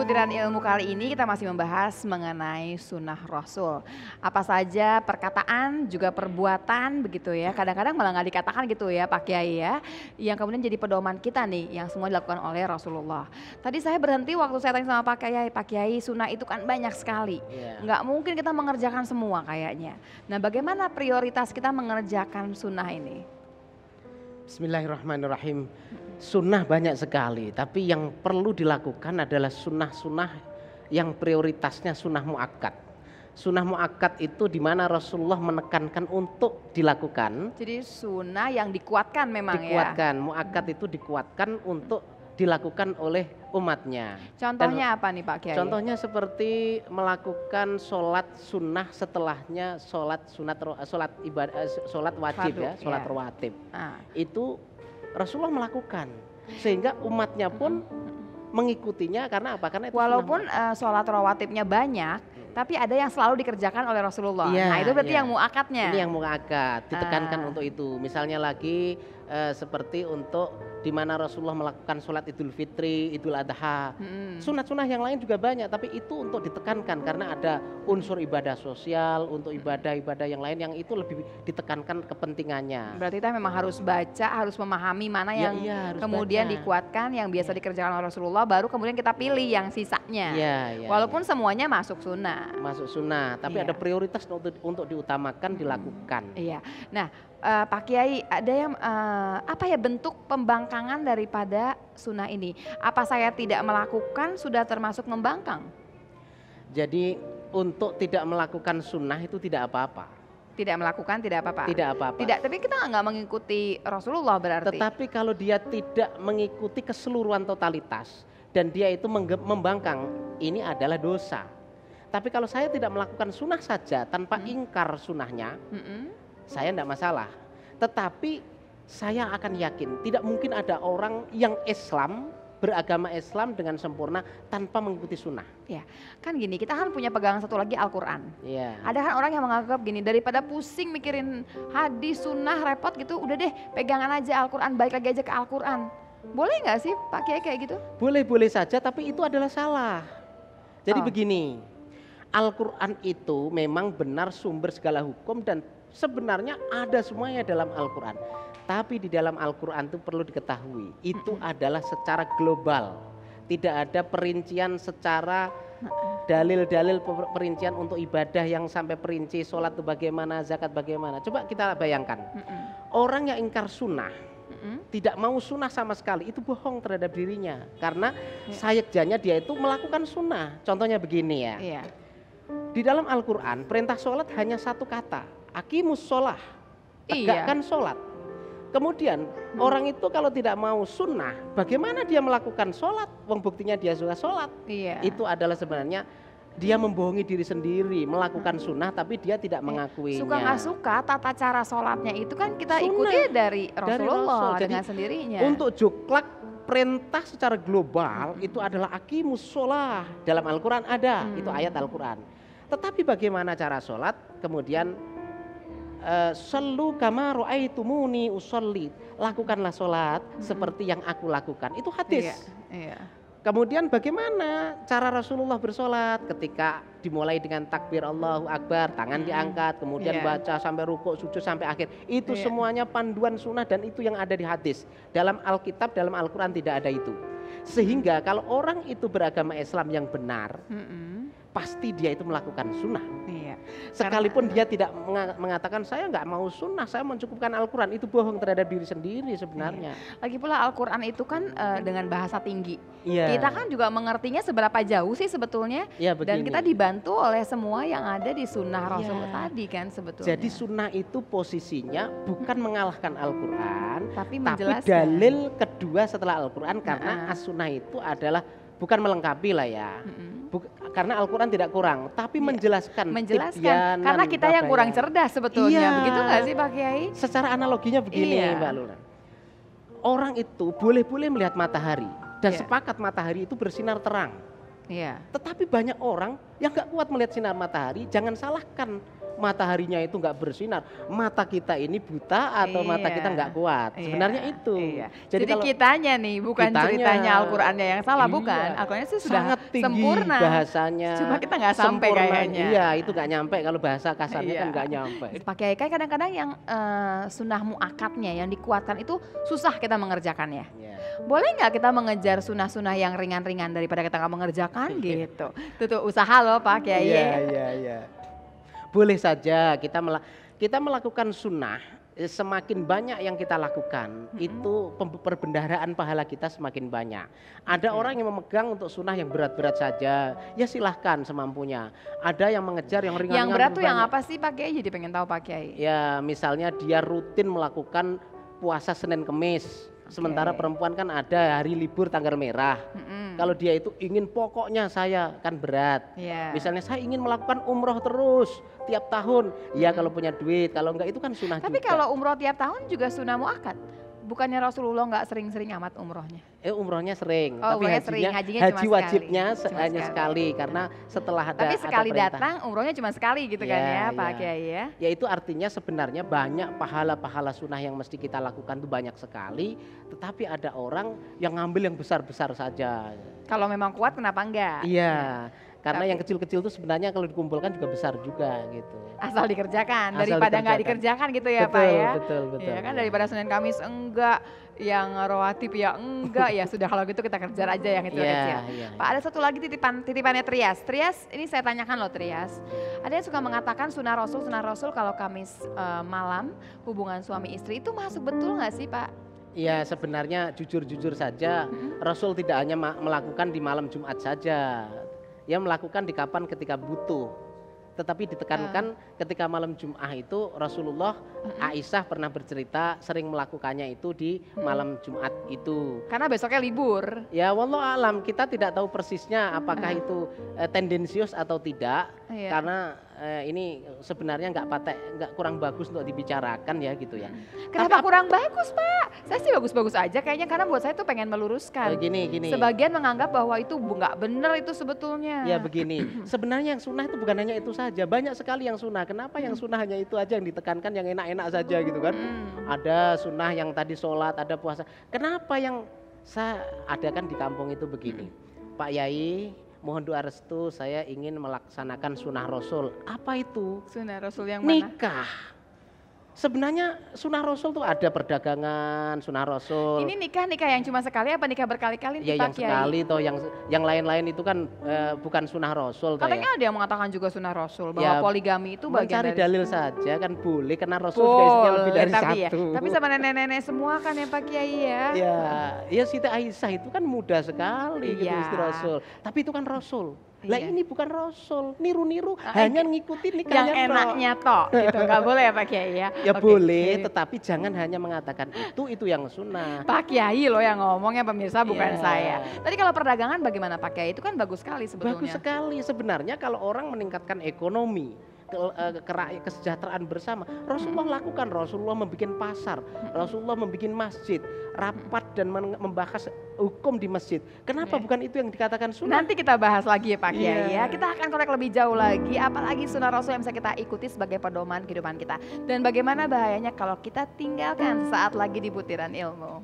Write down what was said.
Butiran ilmu kali ini kita masih membahas mengenai sunnah Rasul. Apa saja perkataan juga perbuatan begitu ya. Kadang-kadang malah nggak dikatakan gitu ya Pak Kiai ya. Yang kemudian jadi pedoman kita nih yang semua dilakukan oleh Rasulullah. Tadi saya berhenti waktu saya tanya sama Pak Kiai sunnah itu kan banyak sekali. Nggak mungkin kita mengerjakan semua kayaknya. Nah bagaimana prioritas kita mengerjakan sunnah ini? Bismillahirrahmanirrahim. Sunnah banyak sekali, tapi yang perlu dilakukan adalah sunnah-sunnah yang prioritasnya sunnah muakkad. Sunnah muakkad itu di mana Rasulullah menekankan untuk dilakukan. Jadi sunnah yang dikuatkan memang dikuatkan, ya. Muakkad itu dikuatkan untuk dilakukan oleh umatnya. Contohnya apa nih Pak Kiai? Contohnya seperti melakukan sholat sunnah setelahnya sholat sunat, sholat ibadah, sholat wajib ya, sholat rawatib. Itu Rasulullah melakukan sehingga umatnya pun mengikutinya karena apa? Karena itu walaupun sholat rawatibnya banyak, tapi ada yang selalu dikerjakan oleh Rasulullah. Nah itu berarti yang muakatnya. Ini yang muakat, ditekankan untuk itu. Misalnya lagi seperti untuk di mana Rasulullah melakukan sholat Idul Fitri, Idul Adha. Sunat-sunah yang lain juga banyak, tapi itu untuk ditekankan karena ada unsur ibadah sosial, untuk ibadah-ibadah yang lain yang itu lebih ditekankan kepentingannya. Berarti kita memang harus baca, harus memahami mana yang kemudian dikuatkan, yang biasa dikerjakan oleh Rasulullah, baru kemudian kita pilih yang sisanya. Walaupun semuanya masuk sunnah. Masuk sunnah, tapi ada prioritas untuk diutamakan, dilakukan. Nah Pak Kiai, ada yang apa ya bentuk pembangkangan daripada sunnah ini? Apa saya tidak melakukan sudah termasuk membangkang? Jadi untuk tidak melakukan sunnah itu tidak apa-apa. Tidak melakukan tidak apa-apa. Tidak apa-apa. Tidak, tapi kita nggak mengikuti Rasulullah berarti. Tetapi kalau dia tidak mengikuti keseluruhan totalitas dan dia itu membangkang, ini adalah dosa. Tapi kalau saya tidak melakukan sunnah saja tanpa ingkar sunnahnya, saya tidak masalah. Tetapi saya akan yakin tidak mungkin ada orang yang Islam, beragama Islam dengan sempurna tanpa mengikuti sunnah. Ya, kan gini, kita kan punya pegangan satu lagi Al-Quran. Ya. Ada kan orang yang menganggap gini, daripada pusing mikirin hadis, sunnah, repot gitu, udah deh pegangan aja Al-Quran, balik lagi aja ke Al-Quran. Boleh nggak sih Pak Kiai kayak gitu? Boleh-boleh saja, tapi itu adalah salah. Jadi begini, Al-Quran itu memang benar sumber segala hukum dan sebenarnya ada semuanya dalam Al-Quran. Tapi di dalam Al-Quran itu perlu diketahui, itu adalah secara global. Tidak ada perincian secara dalil-dalil perincian untuk ibadah yang sampai perinci sholat itu bagaimana, zakat bagaimana. Coba kita bayangkan, orang yang ingkar sunnah, tidak mau sunnah sama sekali, itu bohong terhadap dirinya. Karena sayekjanya dia itu melakukan sunnah. Contohnya begini ya. Di dalam Al-Quran perintah sholat hanya satu kata, aqimus sholah, tegakkan sholat. Kemudian orang itu kalau tidak mau sunnah, bagaimana dia melakukan sholat? Wong buktinya dia sudah sholat. Itu adalah sebenarnya dia membohongi diri sendiri, melakukan sunnah tapi dia tidak mengakuinya. Suka nggak suka tata cara sholatnya itu kan kita ikuti dari Rasulullah dengan sendirinya. Untuk juklak perintah secara global itu adalah aqimus sholah. Dalam Al-Quran ada, itu ayat Al-Quran. Tetapi bagaimana cara sholat? Kemudian sallu kama ra'aitumuni usolli, lakukanlah sholat seperti yang aku lakukan. Itu hadis. Kemudian bagaimana cara Rasulullah bersolat? Ketika dimulai dengan takbir Allahu Akbar, tangan diangkat, kemudian baca sampai rukuk, sujud sampai akhir. Itu semuanya panduan sunnah dan itu yang ada di hadis. Dalam Alkitab, dalam Al-Quran tidak ada itu. Sehingga kalau orang itu beragama Islam yang benar, pasti dia itu melakukan sunnah. Sekalipun dia tidak mengatakan saya nggak mau sunnah, saya mencukupkan Al-Quran, itu bohong terhadap diri sendiri sebenarnya. Lagi pula Al-Quran itu kan dengan bahasa tinggi. Kita kan juga mengertinya seberapa jauh sih sebetulnya. Dan kita dibantu oleh semua yang ada di sunnah Rasul tadi kan sebetulnya. Jadi sunnah itu posisinya bukan mengalahkan Al-Quran, tapi menjelaskan. Dalil kedua setelah Al-Quran karena as-sunnah itu adalah bukan melengkapi lah ya. Karena Al-Quran tidak kurang, tapi menjelaskan. Karena kita yang kurang cerdas sebetulnya. Begitu nggak sih Pak Kiai? Secara analoginya begini Mbak Luna. Orang itu boleh-boleh melihat matahari dan sepakat matahari itu bersinar terang. Tetapi banyak orang yang nggak kuat melihat sinar matahari. Jangan salahkan mataharinya itu nggak bersinar, mata kita ini buta atau mata kita nggak kuat. Sebenarnya itu. Jadi kalau kitanya nih, bukan ceritanya Al-Qur'annya yang salah, bukan. Al-Qur'annya sih sudah sangat tinggi sempurna bahasanya. Cuma kita nggak sampai kayaknya. Iya, itu nggak nyampe, kalau bahasa kasarnya kan nggak nyampe. Pak Kiai, kan kadang-kadang yang sunnah muakkadnya yang dikuatkan itu susah kita mengerjakannya. Boleh nggak kita mengejar sunnah-sunnah yang ringan-ringan daripada kita nggak mengerjakan gitu? Itu usaha loh Pak Kiai. Iya. Boleh saja kita melakukan sunnah, semakin banyak yang kita lakukan, itu perbendaharaan pahala kita semakin banyak. Ada orang yang memegang untuk sunnah yang berat-berat saja, ya silahkan semampunya. Ada yang mengejar yang ringan-ringan. Yang berat tuh yang apa sih Pak Kiai? Jadi pengen tahu Pak Kiai. Ya misalnya dia rutin melakukan puasa Senin Kemis. Sementara perempuan kan ada hari libur tanggal merah. Kalau dia itu ingin pokoknya saya kan berat. Misalnya saya ingin melakukan umroh terus tiap tahun. Ya kalau punya duit, kalau enggak itu kan sunnah. Tapi juga kalau umroh tiap tahun juga sunnah muakkad. Bukannya Rasulullah nggak sering-sering amat umrohnya? Umrohnya sering, tapi haji wajibnya hanya sekali karena setelah ada tapi sekali ada datang umrohnya cuma sekali gitu kan ya Pak Kiai ya. Ya itu artinya sebenarnya banyak pahala-pahala sunnah yang mesti kita lakukan itu banyak sekali, tetapi ada orang yang ngambil yang besar-besar saja. Kalau memang kuat kenapa enggak? Iya. Karena yang kecil-kecil itu sebenarnya kalau dikumpulkan juga besar juga gitu. Asal dikerjakan, daripada nggak dikerjakan gitu ya Pak ya. Betul. Ya kan daripada Senin Kamis enggak, yang rawatib ya enggak, ya sudah kalau gitu kita kerja aja yang itu kecil. Pak ada satu lagi titipannya Trias. Trias ini saya tanyakan loh Trias. Ada yang suka mengatakan sunnah Rasul kalau Kamis malam hubungan suami istri itu masuk betul nggak sih Pak? Iya sebenarnya jujur saja Rasul tidak hanya melakukan di malam Jumat saja. Dia melakukan di kapan ketika butuh. Tetapi ditekankan ketika malam Jum'ah itu Rasulullah, Aisyah pernah bercerita sering melakukannya itu di malam Jumat itu. Karena besoknya libur. Ya wallahu alam, kita tidak tahu persisnya apakah itu tendensius atau tidak. Karena ini sebenarnya nggak kurang bagus untuk dibicarakan ya gitu ya. Kenapa kurang bagus Pak? Saya sih bagus-bagus aja kayaknya, karena buat saya tuh pengen meluruskan. Gini. Sebagian menganggap bahwa itu nggak benar itu sebetulnya. Ya begini, sebenarnya yang sunnah itu bukan hanya itu saja, banyak sekali yang sunnah. Kenapa yang sunnah hanya itu aja yang ditekankan, yang enak-enak saja gitu kan? Ada sunnah yang tadi sholat, ada puasa. Kenapa yang saya adakan di kampung itu begini, Pak Yai? Mohon doa restu, saya ingin melaksanakan sunnah Rasul. Apa itu? Sunnah Rasul yang mana? Nikah. Sebenarnya sunnah Rasul tuh ada perdagangan, sunnah Rasul. Ini nikah yang cuma sekali apa nikah berkali-kali? Ya yang sekali toh, yang lain-lain itu kan bukan sunnah Rasul. Katanya ada yang mengatakan juga sunnah Rasul bahwa poligami itu bagian dari dalil saja kan boleh, karena Rasul juga istrinya lebih dari satu. Tapi sama nenek-nenek semua kan ya Pak Kiai ya. Ya Siti Aisyah itu kan muda sekali gitu istri Rasul. Tapi itu kan Rasul. Lah ini bukan Rasul, niru-niru, hanya ngikutin nikahnya yang enaknya toh, gitu. Nggak boleh ya Pak Kiai ya? Ya boleh, tetapi jangan hanya mengatakan itu yang sunnah. Pak Kiai loh yang ngomongnya, pemirsa bukan saya. Tadi kalau perdagangan bagaimana Pak Kiai? Itu kan bagus sekali sebetulnya. Bagus sekali sebenarnya kalau orang meningkatkan ekonomi, kesejahteraan bersama. Rasulullah lakukan, Rasulullah membuat pasar, Rasulullah membuat masjid, rapat dan membahas hukum di masjid. Kenapa bukan itu yang dikatakan sunnah? Nanti kita bahas lagi ya Pak Kiai ya. Kita akan korek lebih jauh lagi, apalagi sunnah Rasul yang bisa kita ikuti sebagai pedoman kehidupan kita. Dan bagaimana bahayanya kalau kita tinggalkan saat lagi di butiran ilmu.